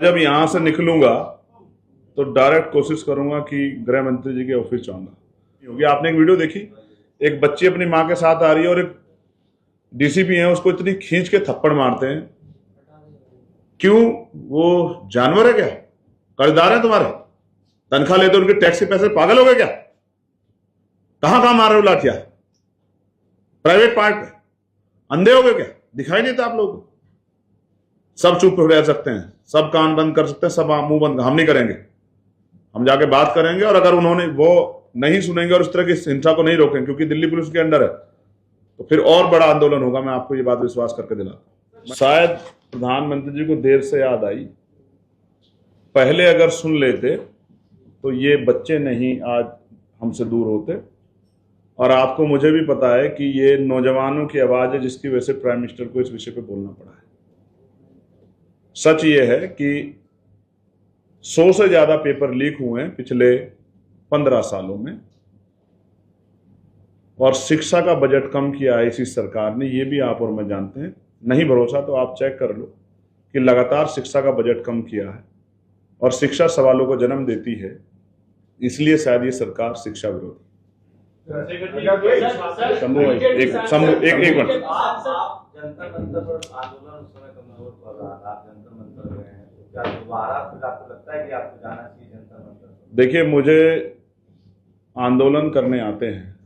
जब यहां से निकलूंगा तो डायरेक्ट कोशिश करूंगा कि गृह मंत्री जी के ऑफिस जाऊंगा। क्योंकि आपने एक वीडियो देखी, एक बच्ची अपनी मां के साथ आ रही है और एक डीसीपी है उसको इतनी खींच के थप्पड़ मारते हैं। क्यों? वो जानवर है क्या? कर्जदार है तुम्हारे? तनख्वाह लेते उनके टैक्स के पैसे? पागल हो गए क्या? कहां कहां मार रहे हो लाठियां? प्राइवेट पार्ट पे? अंधे हो गए क्या? दिखाई नहीं देता आप लोगों को? सब चुप रह सकते हैं, सब कान बंद कर सकते हैं, सब मुंह बंद। हम नहीं करेंगे, हम जाके बात करेंगे। और अगर उन्होंने वो नहीं सुनेंगे और उस तरह की हिंसा को नहीं रोकेंगे, क्योंकि दिल्ली पुलिस के अंडर है, तो फिर और बड़ा आंदोलन होगा। मैं आपको ये बात विश्वास करके दिलाता हूं। शायद प्रधानमंत्री जी को देर से याद आई, पहले अगर सुन लेते तो ये बच्चे नहीं आज हमसे दूर होते। और आपको मुझे भी पता है कि ये नौजवानों की आवाज है जिसकी वजह से प्राइम मिनिस्टर को इस विषय पे बोलना पड़ा है। सच ये है कि 100 से ज्यादा पेपर लीक हुए हैं पिछले 15 सालों में, और शिक्षा का बजट कम किया है इसी सरकार ने, ये भी आप और मैं जानते हैं। नहीं भरोसा तो आप चेक कर लो कि लगातार शिक्षा का बजट कम किया है, और शिक्षा सवालों को जन्म देती है, इसलिए शायद ये सरकार शिक्षा विरोधी। शंभू भाई, एक मिनट। जंतर मंतर पर आंदोलन उस समय कमजोर पड़ रहा था, आप जंतर मंतर में हैं, क्या दोबारा फिर आपको लगता है कि आपको जाना चाहिए जंतर मंतर? देखिए, मुझे आंदोलन करने आते हैं,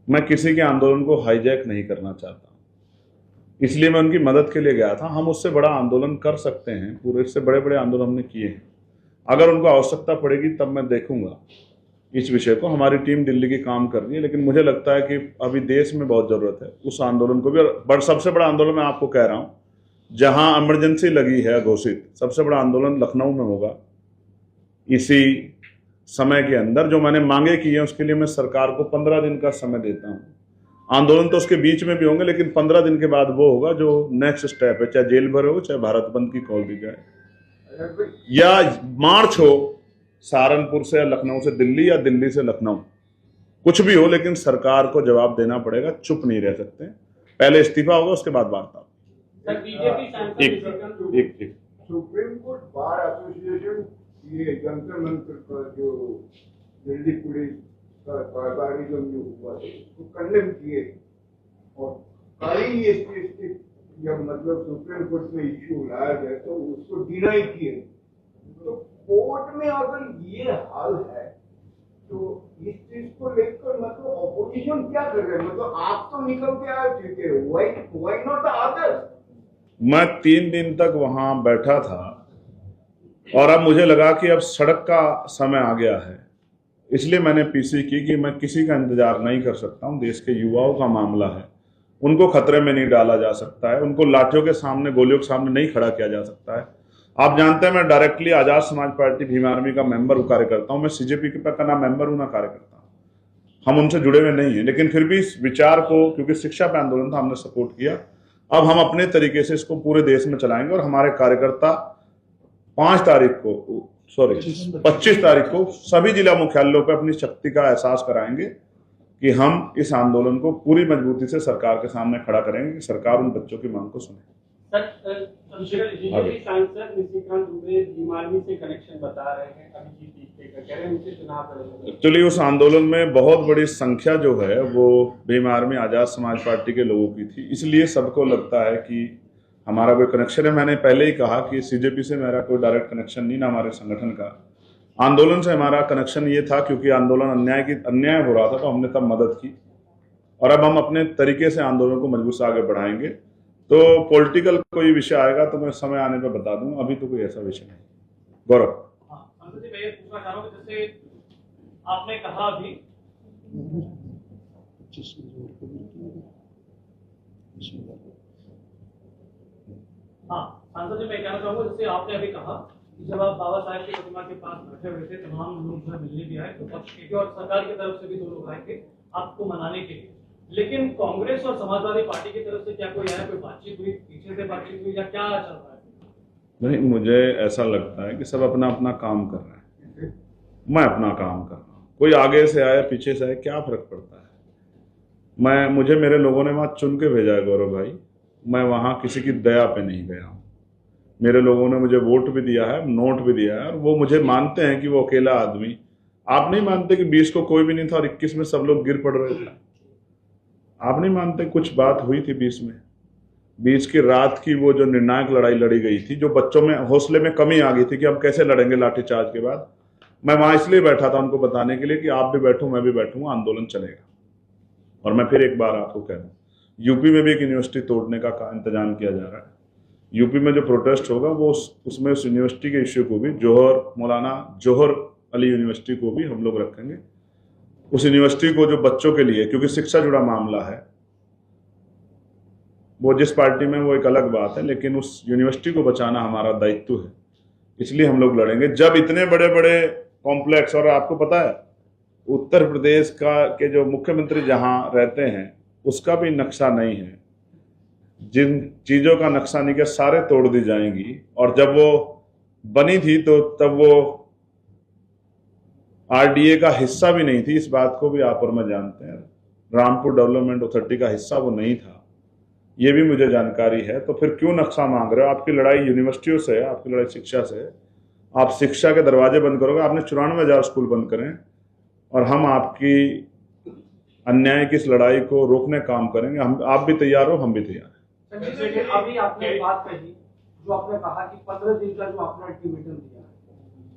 मैं किसी के आंदोलन को हाईजैक नहीं करना चाहता, इसलिए मैं उनकी मदद के लिए गया था। हम उससे बड़ा आंदोलन कर सकते हैं, पूरे से बड़े बड़े आंदोलन हमने किए हैं। अगर उनको आवश्यकता पड़ेगी तब मैं देखूंगा इस विषय को। हमारी टीम दिल्ली की काम कर रही है, लेकिन मुझे लगता है कि अभी देश में बहुत जरूरत है उस आंदोलन को भी। और सबसे बड़ा आंदोलन मैं आपको कह रहा हूं, जहां इमरजेंसी लगी है घोषित, सबसे बड़ा आंदोलन लखनऊ में होगा इसी समय के अंदर। जो मैंने मांगे की है उसके लिए मैं सरकार को 15 दिन का समय देता हूं। आंदोलन तो उसके बीच में भी होंगे, लेकिन 15 दिन के बाद वो होगा जो नेक्स्ट स्टेप है, चाहे जेल भर हो, चाहे भारत बंद की कॉल दी जाए, या मार्च हो सहारनपुर से या लखनऊ से दिल्ली, या दिल्ली से लखनऊ, कुछ भी हो, लेकिन सरकार को जवाब देना पड़ेगा। चुप नहीं रह सकते। पहले इस्तीफा होगा, उसके बाद वार्ता। एक सुप्रीम कोर्ट बार एसोसिएशन ये जंतर मंतर का जो दिल्ली पुलिस का बारबारिज्म जो हुआ है उसको कंडेम किए, और कई इसके जब मतलब सुप्रीम कोर्ट में इश्यू लाया गया तो उसको डिनाई किए। तो कोर्ट में अगर ये हाल है तो इस चीज को लेकर मतलब ऑपोजिशन क्या कर रहे हैं? मतलब आप तो निकल के आ चुके हो, व्हाई नॉट द अदर्स? मैं 3 दिन तक वहां बैठा था, और अब मुझे लगा कि अब सड़क का समय आ गया है, इसलिए मैंने पीसी की कि मैं किसी का इंतजार नहीं कर सकता हूं। देश के युवाओं का मामला है, उनको खतरे में नहीं डाला जा सकता है, उनको लाठियों के सामने, गोलियों के सामने नहीं खड़ा किया जा सकता है। आप जानते हैं मैं directly Azad Samaj party Bhim army का मेंबर कार्यकर्ता हूं। मैं सीजेपी का ना मेंबर हूं ना कार्यकर्ता हूं, हम उनसे जुड़े हुए नहीं है, लेकिन फिर भी इस विचार को, क्योंकि शिक्षा पे आंदोलन था, हमने सपोर्ट किया। अब हम अपने तरीके से इसको पूरे देश में चलाएंगे, और हमारे कार्यकर्ता 25 तारीख को सभी जिला मुख्यालयों पर अपनी शक्ति का एहसास कराएंगे कि हम इस आंदोलन को पूरी मजबूती से सरकार के सामने खड़ा करेंगे कि सरकार उन बच्चों की मांग को सुने। एक्चुअली उस आंदोलन में बहुत बड़ी संख्या जो है वो भीम आर्मी आजाद समाज पार्टी के लोगों की थी, इसलिए सबको लगता है कि हमारा कोई कनेक्शन है। मैंने पहले ही कहा कि सीजेपी से मेरा कोई डायरेक्ट कनेक्शन नहीं, ना हमारे संगठन का। आंदोलन से हमारा कनेक्शन ये था क्योंकि आंदोलन अन्याय हो रहा था, तो हमने तब मदद की, और अब हम अपने तरीके से आंदोलन को मजबूत से आगे बढ़ाएंगे। तो पॉलिटिकल कोई विषय आएगा तो मैं समय आने पर बता दूंगा, अभी तो कोई ऐसा विषय नहीं। गौरव, जैसे आपने कहा अभी सांसद जी, मैं कहना चाहूंगा, जैसे आपने अभी कहा कि जब आप बाबा साहब की प्रतिमा के पास बैठे हुए थे, तमाम लोग मिलने भी आए, तो पक्ष के और सरकार की तरफ से भी 2 लोग आए थे आपको मनाने के लिए, लेकिन कांग्रेस और समाजवादी पार्टी की तरफ से क्या कोई आया, कोई बातचीत हुई, पीछे से बातचीत हुई, या क्या चल रहा है? नहीं, मुझे ऐसा लगता है कि सब अपना अपना काम कर रहे हैं, मैं अपना काम कर रहा हूँ। कोई आगे से आए पीछे से आए, क्या फर्क पड़ता है? मुझे मेरे लोगों ने वहां चुन के भेजा है गौरव भाई, मैं वहां किसी की दया पे नहीं गया हूं। मेरे लोगों ने मुझे वोट भी दिया है, नोट भी दिया है, और वो मुझे मानते हैं कि वो अकेला आदमी। आप नहीं मानते कि 20 को कोई भी नहीं था और 21 में सब लोग गिर पड़ रहे थे? आप नहीं मानते कुछ बात हुई थी 20 में? 20 की रात की वो जो निर्णायक लड़ाई लड़ी गई थी, जो बच्चों में हौसले में कमी आ गई थी कि हम कैसे लड़ेंगे लाठीचार्ज के बाद, मैं वहां इसलिए बैठा था उनको बताने के लिए कि आप भी बैठो, मैं भी बैठूंगा, आंदोलन चलेगा। और मैं फिर एक बार आपको कह रहा हूँ, यूपी में भी एक यूनिवर्सिटी तोड़ने का इंतजाम किया जा रहा है। यूपी में जो प्रोटेस्ट होगा वो उसमें उस यूनिवर्सिटी के इश्यू को भी, मौलाना जौहर अली यूनिवर्सिटी को भी हम लोग रखेंगे। उस यूनिवर्सिटी को जो बच्चों के लिए, क्योंकि शिक्षा जुड़ा मामला है, वो जिस पार्टी में वो एक अलग बात है, लेकिन उस यूनिवर्सिटी को बचाना हमारा दायित्व है, इसलिए हम लोग लड़ेंगे। जब इतने बड़े बड़े कॉम्प्लेक्स, और आपको पता है उत्तर प्रदेश के जो मुख्यमंत्री जहां रहते हैं उसका भी नक्शा नहीं है, जिन चीजों का नक्शा नहीं किया सारे तोड़ दी जाएंगी। और जब वो बनी थी तो तब वो आरडीए का हिस्सा भी नहीं थी, इस बात को भी आप और मैं जानते हैं। रामपुर डेवलपमेंट अथॉरिटी का हिस्सा वो नहीं था, ये भी मुझे जानकारी है। तो फिर क्यों नक्शा मांग रहे हो? आपकी लड़ाई यूनिवर्सिटियों से है, आपकी लड़ाई शिक्षा से है। आप शिक्षा के दरवाजे बंद करोगे, आपने 94,000 स्कूल बंद करें, और हम आपकी अन्याय की इस लड़ाई को रोकने काम करेंगे। हम, आप भी तैयार हो, हम भी तैयार हैं। संजय जी, अभी आपने एक बात कही, जो आपने कहा कि 15 दिन का जो आपने अल्टीमेटम दिया है,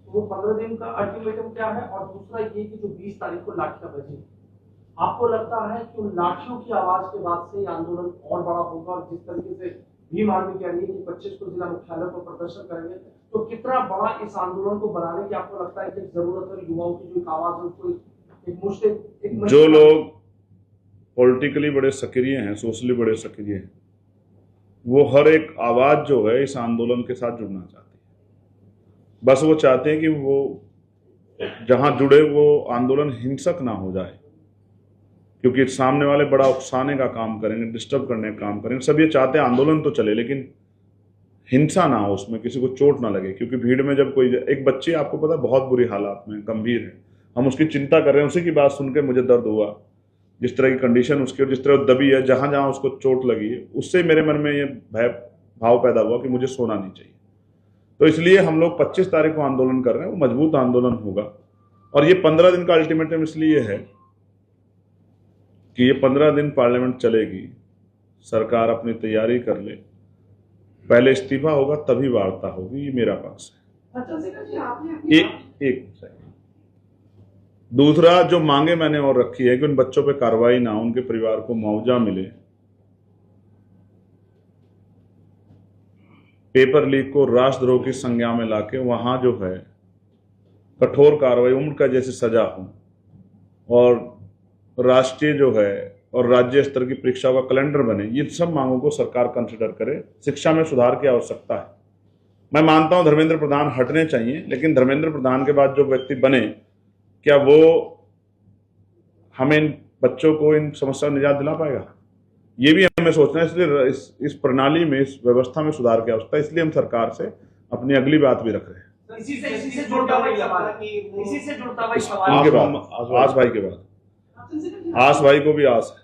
तो वो 15 दिन का अल्टीमेटम क्या है? और दूसरा ये कि जो 20 तारीख को लाठियां बजी, आपको लगता है कि उन लाठियों की आवाज के बाद से ये आंदोलन और बड़ा होगा? और जिस तरीके से भीम आर्मी कह रही है कि 25 को जिला मुख्यालय पर प्रदर्शन करेंगे, तो कितना बड़ा इस आंदोलन को बनाने की आपको लगता है कि जरूरत है? युवाओं की जो एक आवाज है उसको एक मुश्किल, जो लोग पॉलिटिकली बड़े सक्रिय हैं, सोशली बड़े सक्रिय हैं, वो हर एक आवाज जो है इस आंदोलन के साथ जुड़ना चाहती है। बस वो चाहते हैं कि वो जहां जुड़े वो आंदोलन हिंसक ना हो जाए, क्योंकि सामने वाले बड़ा उकसाने का काम करेंगे, डिस्टर्ब करने का काम करेंगे। सब ये चाहते हैं आंदोलन तो चले, लेकिन हिंसा ना हो, उसमें किसी को चोट ना लगे। क्योंकि भीड़ में जब कोई, एक बच्ची आपको पता बहुत बुरी हालात में, गंभीर है, हम उसकी चिंता कर रहे हैं, उसी की बात सुनकर मुझे दर्द हुआ, जिस तरह की कंडीशन उसकी और जिस तरह दबी है, जहां जहां उसको चोट लगी है, उससे मेरे मन में ये भय भाव पैदा हुआ कि मुझे सोना नहीं चाहिए। तो इसलिए हम लोग 25 तारीख को आंदोलन कर रहे हैं, वो मजबूत आंदोलन होगा। और ये 15 दिन का अल्टीमेटम इसलिए है कि ये 15 दिन पार्लियामेंट चलेगी, सरकार अपनी तैयारी कर ले, पहले इस्तीफा होगा तभी वार्ता होगी, ये मेरा पक्ष है। एक सेकंड। दूसरा जो मांगे मैंने और रखी है कि उन बच्चों पे कार्रवाई ना हो, उनके परिवार को मुआवजा मिले, पेपर लीक को राष्ट्रद्रोह की संज्ञा में लाके वहां जो है कठोर कार्रवाई, उम्र का जैसी सजा हो, और राष्ट्रीय जो है और राज्य स्तर की परीक्षाओं का कैलेंडर बने, ये सब मांगों को सरकार कंसिडर करे। शिक्षा में सुधार की आवश्यकता है। मैं मानता हूं धर्मेंद्र प्रधान हटने चाहिए, लेकिन धर्मेंद्र प्रधान के बाद जो व्यक्ति बने, क्या वो हमें इन बच्चों को इन समस्याओं से निजात दिला पाएगा? ये भी हमें सोचना है। इसलिए इस प्रणाली में, इस व्यवस्था में सुधार की आवश्यकता है। इसलिए हम सरकार से अपनी अगली बात भी रख रहे हैं। इसी से जुड़ता हुआ सवाल, उनके बाद आस भाई के बाद आस भाई को भी आस है।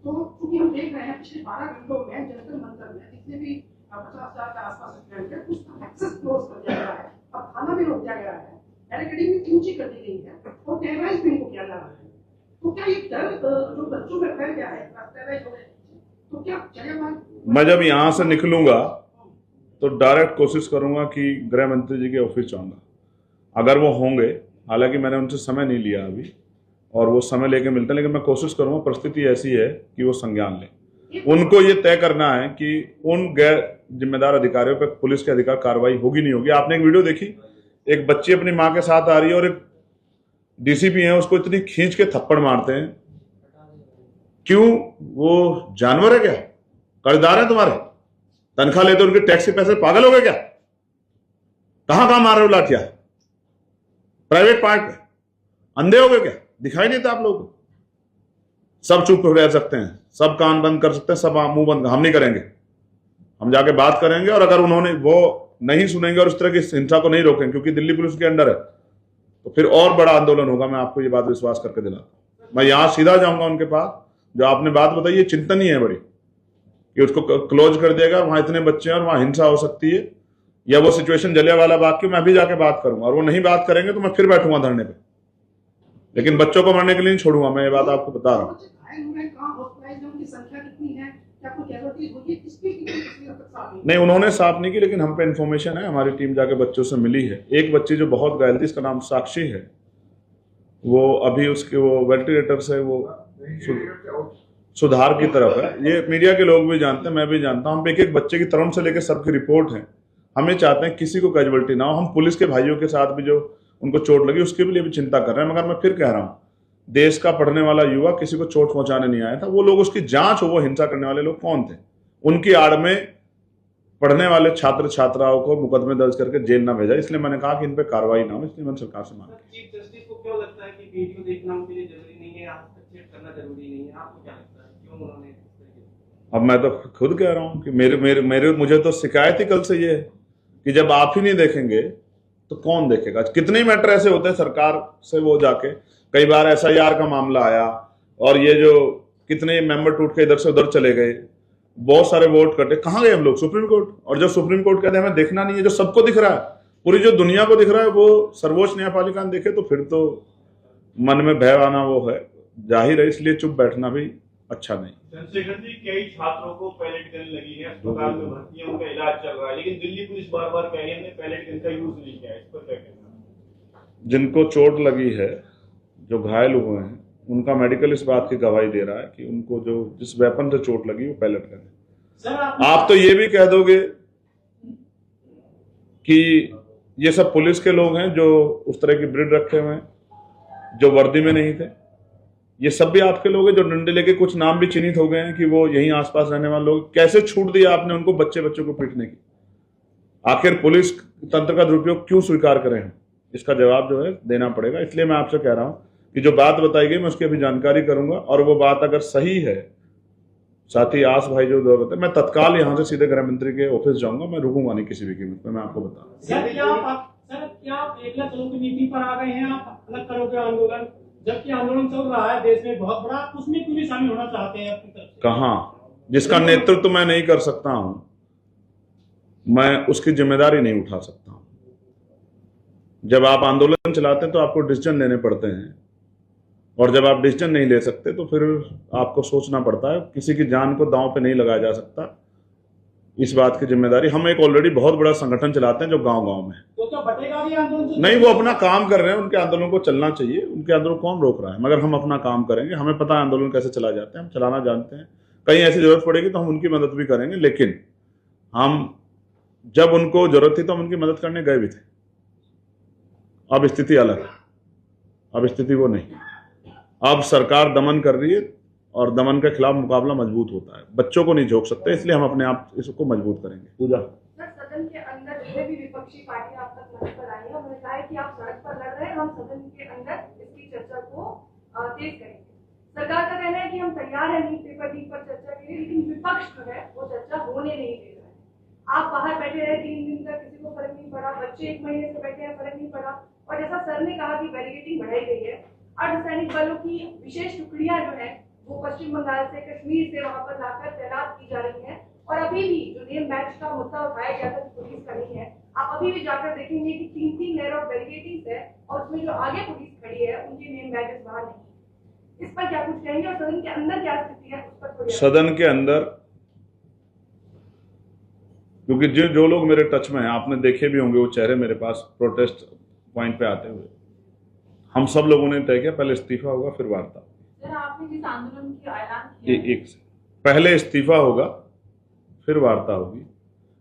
तो चूंकि हम देख रहे हैं पिछले 12 घंटों में जंतर मंतर में जितने भी 50,000 के आसपास स्टूडेंट है, उसका एक्सेस क्लोज कर दिया गया है। अब खाना भी रोक दिया गया है, बैरिकेडिंग भी ऊंची कर दी गई है, और टेरराइज भी इनको किया जा रहा है। तो क्या ये डर जो बच्चों में फैल गया है, टेरराइज हो गए, तो क्या चलेगा? मैं जब यहाँ से निकलूंगा तो डायरेक्ट कोशिश करूंगा कि गृह मंत्री जी के ऑफिस जाऊंगा, अगर वो होंगे। हालांकि मैंने उनसे समय नहीं लिया अभी, और वो समय लेके मिलते हैं, लेकिन मैं कोशिश करूंगा। परिस्थिति ऐसी है कि वो संज्ञान लें। उनको ये तय करना है कि उन गैर जिम्मेदार अधिकारियों पर पुलिस के अधिकार कार्रवाई होगी नहीं होगी। आपने एक वीडियो देखी, एक बच्ची अपनी माँ के साथ आ रही है और एक डीसीपी है उसको इतनी खींच के थप्पड़ मारते हैं। क्यों? वो जानवर है क्या? कर्जदार है तुम्हारे? तनख्वाह लेते उनके टैक्स के पैसे? पागल हो गए क्या? कहां मार रहे हो लाठियां? प्राइवेट पार्ट में? अंधे हो गए क्या? दिखाई नहीं था आप लोगों को? सब चुप रह सकते हैं, सब कान बंद कर सकते हैं, सब मुंह बंद। हम नहीं करेंगे, हम जाके बात करेंगे। और अगर उन्होंने वो नहीं सुनेंगे और उस तरह की हिंसा को नहीं रोकेंगे, क्योंकि दिल्ली पुलिस के अंडर है, तो फिर और बड़ा आंदोलन होगा। मैं आपको ये बात विश्वास करके दिलाता हूं। मैं यहां सीधा जाऊंगा उनके पास, जो आपने बात बताई ये चिंतनीय है बड़ी, कि उसको क्लोज कर देगा, वहां इतने बच्चे हैं और वहां हिंसा हो सकती है, या वो सिचुएशन जलियांवाला बाग की मैं भी जाके बात करूंगा, और वो नहीं बात करेंगे तो मैं फिर बैठूंगा धरने पे, लेकिन बच्चों को मरने के लिए नहीं छोड़ूंगा। मैं ये बात आपको बता रहा हूँ। घायल हुए हैं, कहाँ हॉस्पिटलाइज्ड हैं, उनकी संख्या कितनी है, क्या कोई कैजुअल्टीज हुई है, इसकी किसी हद तक साफ नहीं, उन्होंने साफ नहीं की, लेकिन हम पे इन्फॉर्मेशन है, हमारी टीम जाके बच्चों से मिली है। एक बच्ची जो बहुत घायल थी, इसका नाम साक्षी है, वो अभी उसके वो वेंटिलेटर से वो सुधार की तरफ है। ये मीडिया के लोग भी जानते हैं, मैं भी जानता हूँ। हम एक एक बच्चे की तरुण से लेकर सबकी रिपोर्ट है। हमें चाहते हैं किसी को कैजुअल्टी ना हो। हम पुलिस के भाइयों के साथ भी जो उनको चोट लगी उसके लिए भी चिंता कर रहे हैं, मगर मैं फिर कह रहा हूँ, देश का पढ़ने वाला युवा किसी को चोट पहुंचाने नहीं आया था। वो लोग, उसकी जांच हो, वो हिंसा करने वाले लोग कौन थे, उनकी आड़ में पढ़ने वाले छात्र छात्राओं को मुकदमे दर्ज करके जेल ना भेजा। इसलिए मैंने कहा कि इन पे कार्रवाई ना हो, इसलिए मैंने सरकार से मांगा। चीफ जस्टिस को क्यों लगता है कि वीडियो देखना उनके लिए जरूरी नहीं है, हस्तक्षेप करना जरूरी नहीं है? आपको क्या लगता है क्यों उन्होंने इस तरीके? अब मैं तो खुद कह रहा हूं कि मेरे मुझे तो शिकायत ही कल से ये है कि जब आप ही नहीं देखेंगे तो कौन देखेगा। कितने ही मैटर ऐसे होते हैं सरकार से वो जाके, कई बार SIR का मामला आया और ये जो कितने मेंबर टूट के इधर से उधर चले गए, बहुत सारे वोट कटे, कहाँ गए हम लोग? Supreme court. और जब सुप्रीम कोर्ट कहते हैं हमें देखना नहीं है, जो सबको दिख रहा है, पूरी जो दुनिया को दिख रहा है, वो सर्वोच्च न्यायपालिका ने देखे, तो फिर तो मन में भय आना वो है जाहिर है। इसलिए चुप बैठना भी अच्छा नहीं। चंद्रशेखर जी, कई छात्रों को पैलेट गन लगी है, अस्पताल में भर्ती है, उनका इलाज चल रहा है, लेकिन दिल्ली पुलिस बार बार कह रही है हमने पैलेट गन का यूज नहीं किया है। इस पर क्या कहना? जिनको चोट लगी है, जो घायल हुए हैं, उनका मेडिकल इस बात की गवाही दे रहा है कि उनको जो जिस वेपन से चोट लगी वो पैलेट गन है। सर आप तो ये भी कह दोगे कि ये सब पुलिस के लोग हैं जो उस तरह की ब्रिड रखे हुए हैं, जो वर्दी में नहीं थे। ये सब भी आपके लोग हैं जो डंडे लेके, कुछ नाम भी चिन्हित हो गए हैं कि वो यहीं आसपास रहने वाले लोग। कैसे छूट दिया आपने उनको बच्चों को पीटने की? आखिर पुलिस तंत्र का दुरुपयोग क्यों स्वीकार करें हम? इसका जवाब जो है देना पड़ेगा। इसलिए मैं आपसे कह रहा हूं कि जो बात बताई गई मैं उसकी अभी जानकारी करूंगा, और वो बात अगर सही है, साथ ही आस भाई जो बताए, मैं तत्काल यहां से सीधे गृह मंत्री के ऑफिस जाऊंगा। मैं रुकूंगा नहीं किसी भी कीमत पे, मैं आपको बता रहा हूं। सर क्या आप एकला चलो की नीति पर आ गए हैं? आप अलग करोगे आंदोलन, जबकि आंदोलन चल रहा है देश में बहुत बड़ा, उसमें क्यों नहीं शामिल होना चाहते हैं अपनी तरफ से? कहां? जिसका नेतृत्व मैं नहीं कर सकता हूं, मैं उसकी जिम्मेदारी नहीं उठा सकता हूं। जब आप आंदोलन चलाते हैं तो आपको डिसीजन लेने पड़ते हैं, और जब आप डिसीजन नहीं ले सकते तो फिर आपको सोचना पड़ता है। किसी की जान को दांव पे नहीं लगाया जा सकता, इस बात की जिम्मेदारी। हम एक ऑलरेडी बहुत बड़ा संगठन चलाते हैं जो गांव-गांव में है। तो क्या बटेगा भी आंदोलन? नहीं, वो अपना काम कर रहे हैं, उनके आंदोलन को चलना चाहिए, उनके आंदोलन कौन रोक रहा है? मगर हम अपना काम करेंगे, हमें पता है आंदोलन कैसे चला जाते हैं, हम चलाना जानते हैं। कहीं ऐसी जरूरत पड़ेगी तो हम उनकी मदद भी करेंगे, लेकिन हम जब उनको जरूरत थी तो हम उनकी मदद करने गए भी थे। अब स्थिति अलग है, अब स्थिति वो नहीं। अब सरकार दमन कर रही है और दमन के खिलाफ मुकाबला मजबूत होता है। बच्चों को नहीं झोंक सकते, इसलिए हम अपने आप इसको मजबूत करेंगे। पूजा सर, सदन के अंदर जितने भी विपक्षी पार्टियां आप तक मंच पर आई है, उन्होंने कहा है कि आप सड़क पर लड़ रहे हैं, हम सदन के अंदर इसकी चर्चा को तेज करेंगे। सरकार का कहना है कि हम तैयार हैं नीट पेपर लीक पर चर्चा के लिए, लेकिन विपक्ष जो है वो चर्चा होने नहीं दे रहा है। आप बाहर बैठे रहे 3 दिन तक, किसी को फर्क नहीं पड़ा, बच्चे 1 महीने से बैठे हैं, फर्क नहीं पड़ा। और जैसा सर ने कहा कि बैरिकेडिंग बढ़ाई गई है, अर्धसैनिक बलों की विशेष टुकड़ियां जो है वो पश्चिम बंगाल से, कश्मीर से वहां पर लाकर तैनात की जा रही है। और अभी भी जो नेम बैच का मुद्दा उठाया गया था पुलिस का नहीं है, आप अभी भी जाकर देखेंगे कि 3 लेयर ऑफ बैरिकेडिंग है, और उसमें जो आगे पुलिस खड़ी है उनके नेम बैचेस बाहर नहीं। इस पर क्या कुछ कहेंगे, और सदन के अंदर क्या स्थिति है उस पर थोड़ी? सदन के अंदर, क्योंकि जो लोग मेरे टच में हैं, आपने देखे भी होंगे वो चेहरे मेरे पास प्रोटेस्ट पॉइंट पे आते हुए, हम सब लोगों ने तय किया पहले इस्तीफा होगा फिर वार्ता। सर, आपने जिस आंदोलन की ऐलान किया है, एक से पहले इस्तीफा होगा फिर वार्ता होगी,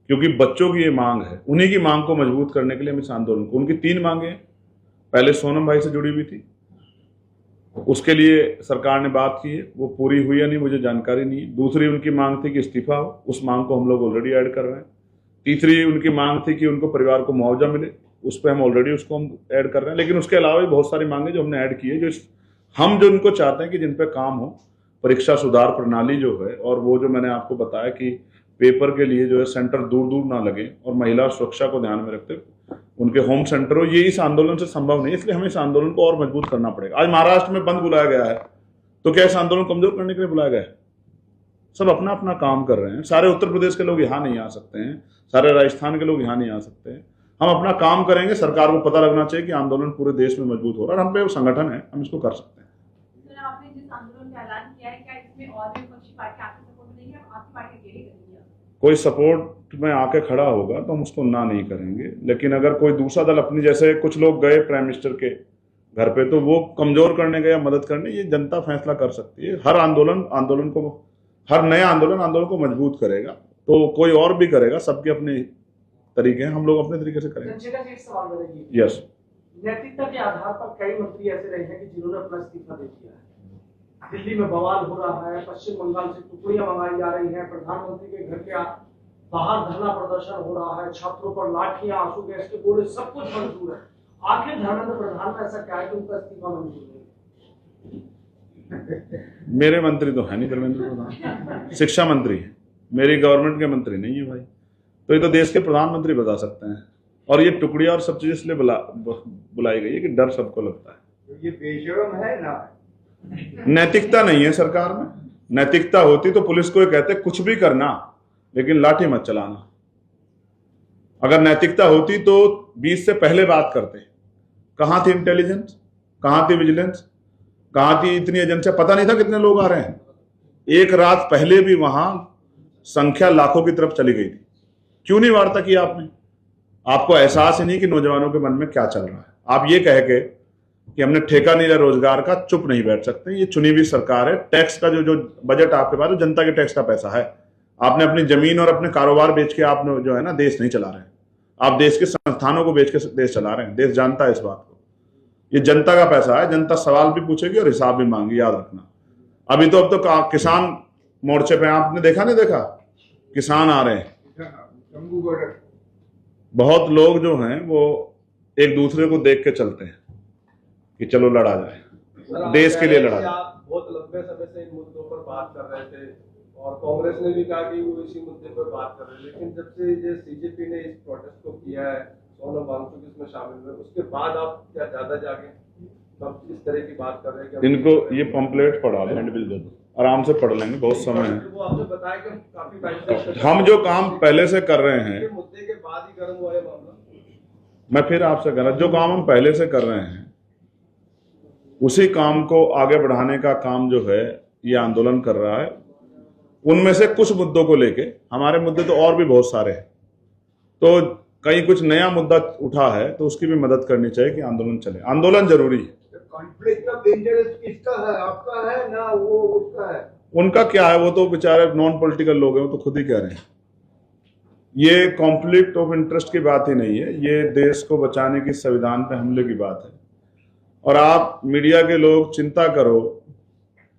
क्योंकि बच्चों की ये मांग है। उन्हीं की मांग को मजबूत करने के लिए हम इस आंदोलन को, उनकी 3 मांगे हैं। पहले सोनम भाई से जुड़ी हुई थी, उसके लिए सरकार ने बात की है, वो पूरी हुई या नहीं मुझे जानकारी नहीं। दूसरी उनकी मांग थी कि इस्तीफा हो, उस मांग को हम लोग ऑलरेडी ऐड कर रहे हैं। तीसरी उनकी मांग थी कि उनको परिवार को मुआवजा मिले, उस पर हम ऑलरेडी उसको हम ऐड कर रहे हैं। लेकिन उसके अलावा भी बहुत सारी मांगे जो हमने ऐड की है, जो हम जो उनको चाहते हैं कि जिन पे काम हो। परीक्षा सुधार प्रणाली जो है, और वो जो मैंने आपको बताया कि पेपर के लिए जो है सेंटर दूर दूर ना लगे, और महिला सुरक्षा को ध्यान में रखते उनके होम सेंटर हो, ये इस आंदोलन से संभव नहीं है। इसलिए हमें इस आंदोलन को और मजबूत करना पड़ेगा। आज महाराष्ट्र में बंद बुलाया गया है, तो क्या इस आंदोलन को कमजोर करने के लिए बुलाया गया है? सब अपना अपना काम कर रहे हैं। सारे उत्तर प्रदेश के लोग यहाँ नहीं आ सकते हैं, सारे राजस्थान के लोग यहाँ नहीं आ सकते हैं। हम अपना काम करेंगे, सरकार को पता लगना चाहिए कि आंदोलन पूरे देश में मजबूत हो रहा है, हम पे वो संगठन है, हम इसको कर सकते हैं। सर, आपने जिस आंदोलन का ऐलान किया है, क्या इसमें और भी विपक्षी पार्टी आपके सपोर्ट में नहीं है? आपकी पार्टी अकेली करेगी? कोई सपोर्ट में आके खड़ा होगा तो हम उसको ना नहीं करेंगे, लेकिन अगर कोई दूसरा दल अपनी, जैसे कुछ लोग गए प्राइम मिनिस्टर के घर पे, तो वो कमजोर करने गए या मदद करने, ये जनता फैसला कर सकती है। हर आंदोलन को, हर नया आंदोलन को मजबूत करेगा, तो कोई और भी करेगा, सबके अपने तरीके हैं, हम लोग अपने तरीके से करेंगे। चंद्रशेखर जी, एक सवाल मेरा ये यस, नैतिकता के आधार पर कई मंत्री ऐसे रहे हैं कि जिन्होंने अपना इस्तीफा दे दिया है। दिल्ली में बवाल हो रहा है, पश्चिम बंगाल से टुकड़ियां मंगाई जा रही हैं, प्रधानमंत्री के घर के बाहर धरना प्रदर्शन हो रहा है, छात्रों पर लाठियां, आंसू गैस के गोले, सब कुछ मंजूर है। आखिर धर्मेंद्र प्रधान में ऐसा क्या है कि उनका इस्तीफा मंजूर नहीं? मेरे मंत्री तो है नहीं धर्मेंद्र प्रधान, शिक्षा मंत्री है, मेरी गवर्नमेंट के मंत्री नहीं है भाई। तो ये तो देश के प्रधानमंत्री बता सकते हैं। और ये टुकड़िया और सब चीज इसलिए बुलाई गई है कि डर सबको लगता है। तो ये बेशरम है ना? नैतिकता नहीं है सरकार में। नैतिकता होती तो पुलिस को ये कहते कुछ भी करना, लेकिन लाठी मत चलाना। अगर नैतिकता होती तो 20 से पहले बात करते। कहाँ थी इंटेलिजेंस, कहाँ थी विजिलेंस, कहाँ थी इतनी एजेंसियां? पता नहीं था कितने लोग आ रहे हैं। एक रात पहले भी वहां संख्या लाखों की तरफ चली गई थी। क्यों नहीं वार्ता किया आपने? आपको एहसास ही नहीं कि नौजवानों के मन में क्या चल रहा है। आप ये कह के कि हमने ठेका नहीं लिया रोजगार का, चुप नहीं बैठ सकते। ये चुनी हुई सरकार है। टैक्स का जो बजट आपके पास, जनता के टैक्स का पैसा है। आपने अपनी जमीन और अपने कारोबार बेच के आप जो है ना देश नहीं चला रहे हैं। आप देश के संस्थानों को बेच के देश चला रहे हैं। देश जानता है इस बात को। ये जनता का पैसा है। जनता सवाल भी पूछेगी और हिसाब भी मांगी, याद रखना। अब तो किसान मोर्चे पे आपने देखा नहीं देखा, किसान आ रहे हैं। बहुत लोग जो हैं वो एक दूसरे को देख के चलते हैं कि चलो लड़ा जाए, देश के लिए लड़ा जाए। आप बहुत लंबे समय से इन मुद्दों पर बात कर रहे थे और कांग्रेस ने भी कहा कि वो इसी मुद्दे पर बात कर रहे हैं, लेकिन जब से ये सीजेपी ने इस प्रोटेस्ट को किया है, सोनम वांगचुक इसमें शामिल हुए, उसके बाद आप क्या ज्यादा जागे तब इस तरह की बात कर रहे हैं? इनको ये पंपलेट पढ़ा दो, हैंडबिल दे दो, आराम से पढ़ लेंगे, बहुत समय है। वो आपने बताया कि काफी टाइम से हम जो काम पहले से कर रहे हैं, मुद्दे के बाद ही गर्म हुआ है मामला। मैं फिर आपसे कह रहा, जो काम हम पहले से कर रहे हैं उसी काम को आगे बढ़ाने का काम जो है ये आंदोलन कर रहा है। उनमें से कुछ मुद्दों को लेके, हमारे मुद्दे तो और भी बहुत सारे हैं, तो कहीं कुछ नया मुद्दा उठा है तो उसकी भी मदद करनी चाहिए कि आंदोलन चले। आंदोलन जरूरी है। कॉन्फ्लिक्ट ऑफ इंटरेस्ट किसका है? आपका है ना वो उसका है? उनका क्या है? वो तो बेचारे नॉन पॉलिटिकल लोग हैं, वो तो खुद ही कह रहे हैं। ये कॉन्फ्लिक्ट ऑफ इंटरेस्ट की बात ही नहीं है, ये देश को बचाने की, संविधान पे हमले की बात है। और आप मीडिया के लोग चिंता करो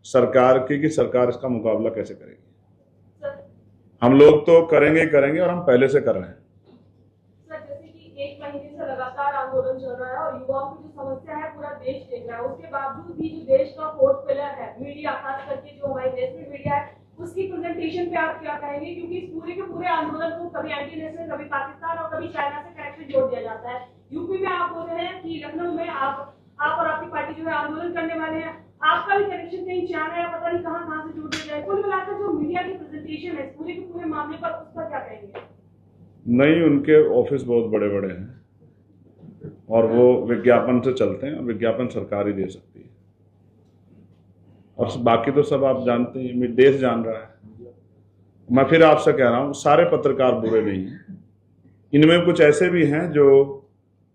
सरकार की कि सरकार इसका मुकाबला कैसे करेगी। हम लोग तो करेंगे और हम पहले से कर रहे हैं। सर, जैसे कि 1 महीने से लगातार आंदोलन चल रहा है और युवाओं की जो समस्या है पूरा देश देख रहा है, उसके बावजूद भी जो देश का फोर्थ पिलर है मीडिया, खास करके जो हमारे देश में मीडिया है, उसकी प्रेजेंटेशन पे आप क्या कहेंगे? क्योंकि इस पूरे के पूरे आंदोलन को कभी एंटी नेशनल, कभी पाकिस्तान और कभी चाइना से कनेक्शन जोड़ दिया जाता है। यूपी में आप बोल रहे हैं कि लखनऊ में आप और आपकी पार्टी जो है आंदोलन करने वाले हैं, आपका भी कनेक्शन कहीं चाइना या पता नहीं कहां से जोड़ दिया जाए। कुल मिलाकर जो मीडिया की प्रेजेंटेशन है पूरे के पूरे मामले पर, उस पर क्या कहेंगे? नहीं, उनके ऑफिस बहुत बड़े बड़े हैं और वो विज्ञापन से चलते हैं। विज्ञापन सरकार ही दे सकती है, और बाकी तो सब आप जानते हैं, देश जान रहा है। मैं फिर आपसे कह रहा हूँ, सारे पत्रकार बुरे नहीं हैं। इनमें कुछ ऐसे भी हैं जो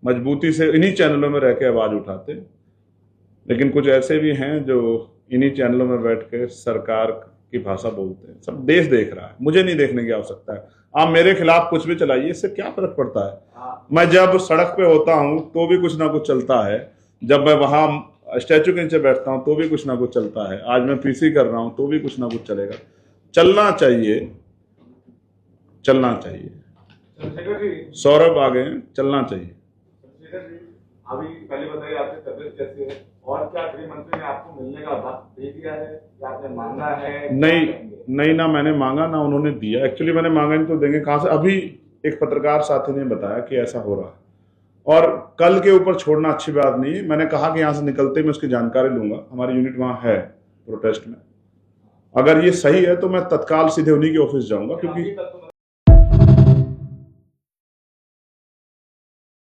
मजबूती से इन्हीं चैनलों में रह के आवाज उठाते, लेकिन कुछ ऐसे भी हैं जो इन्हीं चैनलों में बैठ के सरकार की भाषा बोलते हैं। सब देश देख रहा है, मुझे नहीं देखने की आवश्यकता है। आप मेरे खिलाफ कुछ भी चलाइए, इससे क्या फर्क पड़ता है? मैं जब सड़क पे होता हूं तो भी कुछ ना कुछ चलता है, जब मैं वहां स्टैचू के नीचे बैठता हूं तो भी कुछ ना कुछ चलता है, आज मैं पीसी कर रहा हूं तो भी कुछ ना कुछ चलेगा। चलना चाहिए, चलना चाहिए। सौरभ आ गए, चलना चाहिए। अभी पहले बताइए आपकी तबीयत कैसी है और क्या गृह मंत्री ने आपको मिलने का वक्त दे दिया है या आपने मांगा है? नहीं ना मैंने मांगा ना उन्होंने दिया। एक्चुअली मैंने मांगा नहीं तो देंगे कहां से? अभी एक पत्रकार साथी ने बताया कि ऐसा हो रहा है, और कल के ऊपर छोड़ना अच्छी बात नहीं है। मैंने कहा कि यहाँ से निकलते मैं उसकी जानकारी लूंगा, हमारी यूनिट वहाँ है प्रोटेस्ट में। अगर ये सही है तो मैं तत्काल सीधे उन्हीं के ऑफिस जाऊंगा, क्योंकि